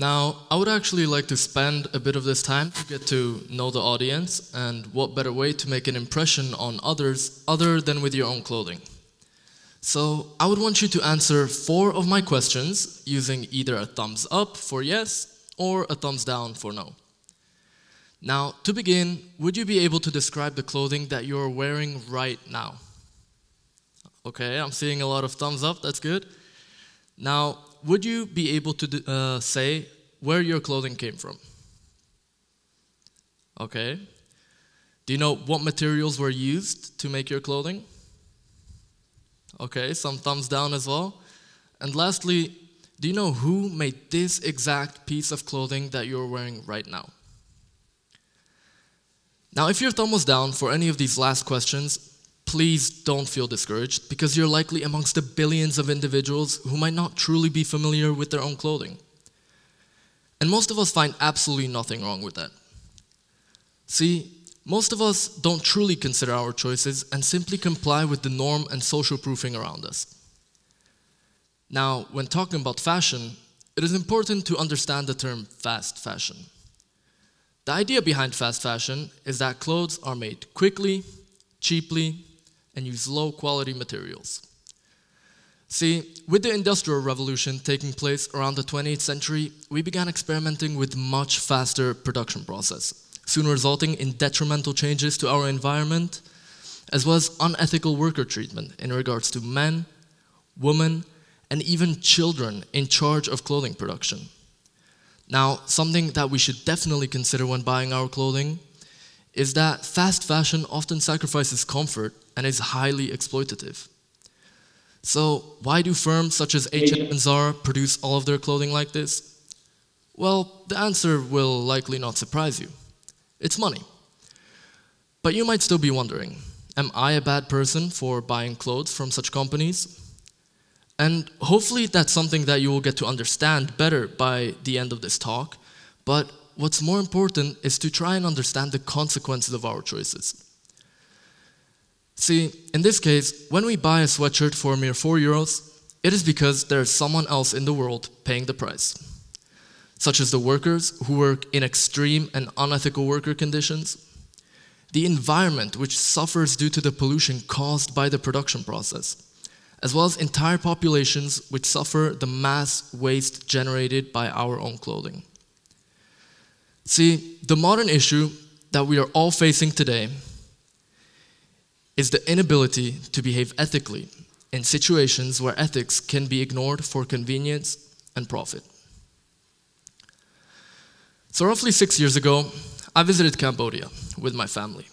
Now, I would actually like to spend a bit of this time to get to know the audience, and what better way to make an impression on others other than with your own clothing. So, I would want you to answer 4 of my questions using either a thumbs up for yes or a thumbs down for no. Now, to begin, would you be able to describe the clothing that you're wearing right now? Okay, I'm seeing a lot of thumbs up, that's good. Now, would you be able to say where your clothing came from? Okay. Do you know what materials were used to make your clothing? Okay, some thumbs down as well. And lastly, do you know who made this exact piece of clothing that you're wearing right now? Now, if your thumb was down for any of these last questions, please don't feel discouraged, because you're likely amongst the billions of individuals who might not truly be familiar with their own clothing. And most of us find absolutely nothing wrong with that. See, most of us don't truly consider our choices and simply comply with the norm and social proofing around us. Now, when talking about fashion, it is important to understand the term fast fashion. The idea behind fast fashion is that clothes are made quickly, cheaply, and use low-quality materials. See, with the Industrial Revolution taking place around the 20th century, we began experimenting with much faster production process, soon resulting in detrimental changes to our environment, as well as unethical worker treatment in regards to men, women, and even children in charge of clothing production. Now, something that we should definitely consider when buying our clothing is that fast fashion often sacrifices comfort and is highly exploitative. So, why do firms such as H&M and Zara produce all of their clothing like this? Well, the answer will likely not surprise you. It's money. But you might still be wondering, am I a bad person for buying clothes from such companies? And hopefully that's something that you will get to understand better by the end of this talk, but what's more important is to try and understand the consequences of our choices. See, in this case, when we buy a sweatshirt for a mere €4, it is because there is someone else in the world paying the price, such as the workers who work in extreme and unethical worker conditions, the environment which suffers due to the pollution caused by the production process, as well as entire populations which suffer the mass waste generated by our own clothing. See, the modern issue that we are all facing today is the inability to behave ethically in situations where ethics can be ignored for convenience and profit. So roughly 6 years ago, I visited Cambodia with my family.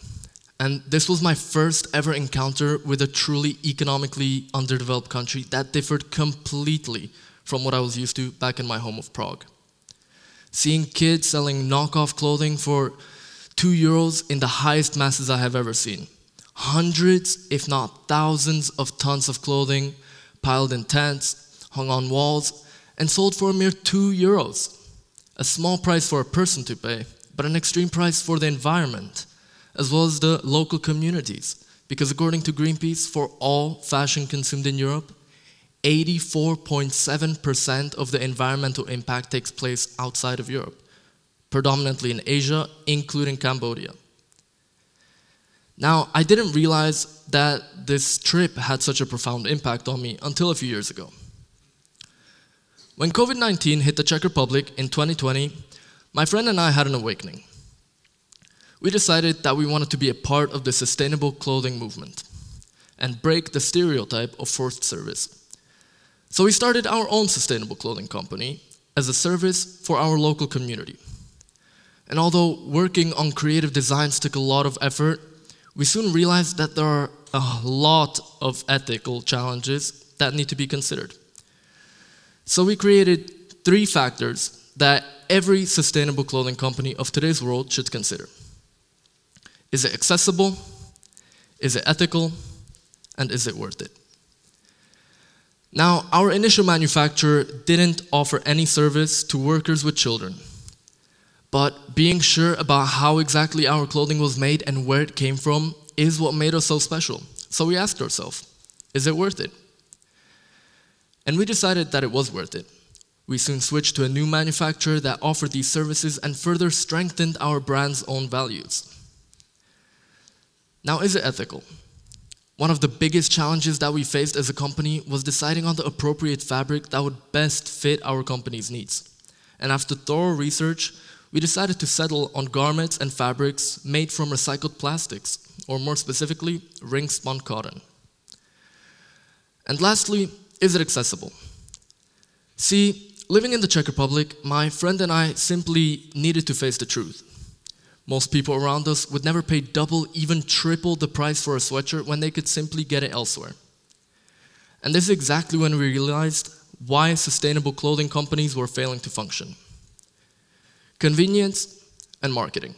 And this was my first ever encounter with a truly economically underdeveloped country that differed completely from what I was used to back in my home of Prague. Seeing kids selling knockoff clothing for €2 in the highest masses I have ever seen. Hundreds, if not thousands, of tons of clothing piled in tents, hung on walls, and sold for a mere €2. A small price for a person to pay, but an extreme price for the environment, as well as the local communities. Because according to Greenpeace, for all fashion consumed in Europe, 84.7% of the environmental impact takes place outside of Europe, predominantly in Asia, including Cambodia. Now, I didn't realize that this trip had such a profound impact on me until a few years ago. When COVID-19 hit the Czech Republic in 2020, my friend and I had an awakening. We decided that we wanted to be a part of the sustainable clothing movement and break the stereotype of forced service. So we started our own sustainable clothing company as a service for our local community. And although working on creative designs took a lot of effort, we soon realized that there are a lot of ethical challenges that need to be considered. So we created 3 factors that every sustainable clothing company of today's world should consider. Is it accessible? Is it ethical? And is it worth it? Now, our initial manufacturer didn't offer any service to workers with children. But being sure about how exactly our clothing was made and where it came from is what made us so special. So we asked ourselves, is it worth it? And we decided that it was worth it. We soon switched to a new manufacturer that offered these services and further strengthened our brand's own values. Now, is it ethical? One of the biggest challenges that we faced as a company was deciding on the appropriate fabric that would best fit our company's needs. And after thorough research, we decided to settle on garments and fabrics made from recycled plastics, or more specifically, ring-spun cotton. And lastly, is it accessible? See, living in the Czech Republic, my friend and I simply needed to face the truth. Most people around us would never pay double, even triple the price for a sweatshirt when they could simply get it elsewhere. And this is exactly when we realized why sustainable clothing companies were failing to function. Convenience and marketing.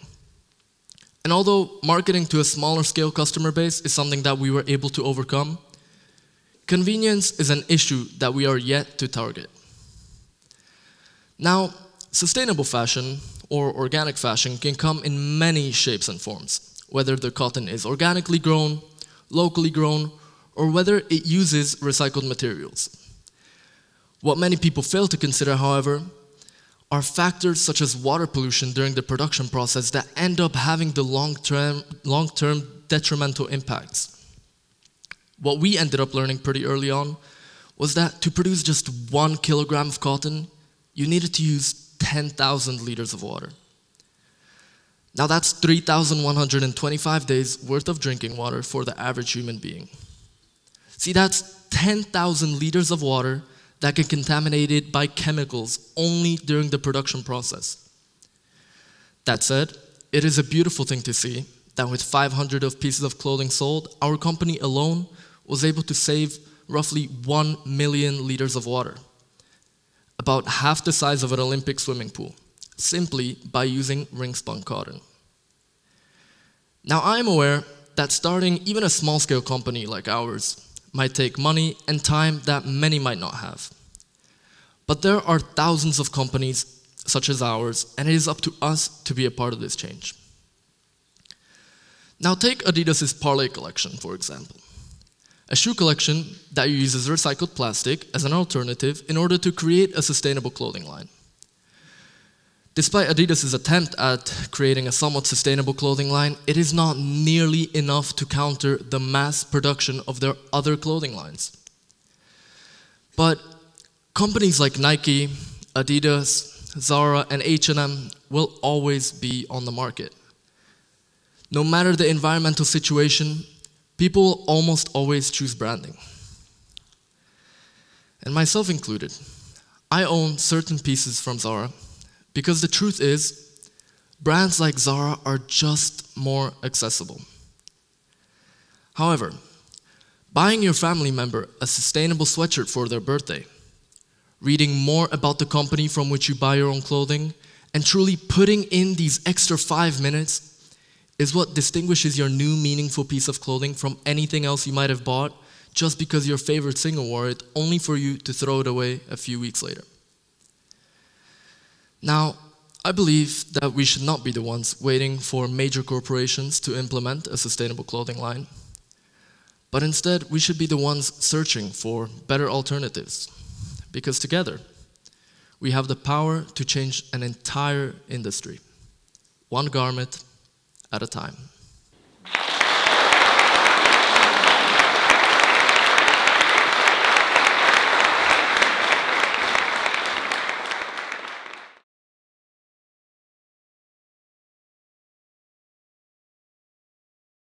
And although marketing to a smaller scale customer base is something that we were able to overcome, convenience is an issue that we are yet to target. Now, sustainable fashion or organic fashion can come in many shapes and forms, whether the cotton is organically grown, locally grown, or whether it uses recycled materials. What many people fail to consider, however, are factors such as water pollution during the production process that end up having the long-term detrimental impacts. What we ended up learning pretty early on was that to produce just 1 kilogram of cotton, you needed to use 10,000 liters of water. Now that's 3,125 days worth of drinking water for the average human being. See, that's 10,000 liters of water that get contaminated by chemicals only during the production process. That said, it is a beautiful thing to see that with 500 of pieces of clothing sold, our company alone was able to save roughly 1 million liters of water, about half the size of an Olympic swimming pool, simply by using ring-spun cotton. Now, I am aware that starting even a small-scale company like ours might take money and time that many might not have. But there are thousands of companies such as ours, and it is up to us to be a part of this change. Now take Adidas's Parlay collection, for example. A shoe collection that uses recycled plastic as an alternative in order to create a sustainable clothing line. Despite Adidas's attempt at creating a somewhat sustainable clothing line, it is not nearly enough to counter the mass production of their other clothing lines. But companies like Nike, Adidas, Zara, and H&M will always be on the market. No matter the environmental situation, people will almost always choose branding. And myself included. I own certain pieces from Zara because the truth is, brands like Zara are just more accessible. However, buying your family member a sustainable sweatshirt for their birthday, reading more about the company from which you buy your own clothing, and truly putting in these extra 5 minutes is what distinguishes your new meaningful piece of clothing from anything else you might have bought just because your favorite singer wore it, only for you to throw it away a few weeks later. Now, I believe that we should not be the ones waiting for major corporations to implement a sustainable clothing line, but instead we should be the ones searching for better alternatives, because together we have the power to change an entire industry, one garment at a time.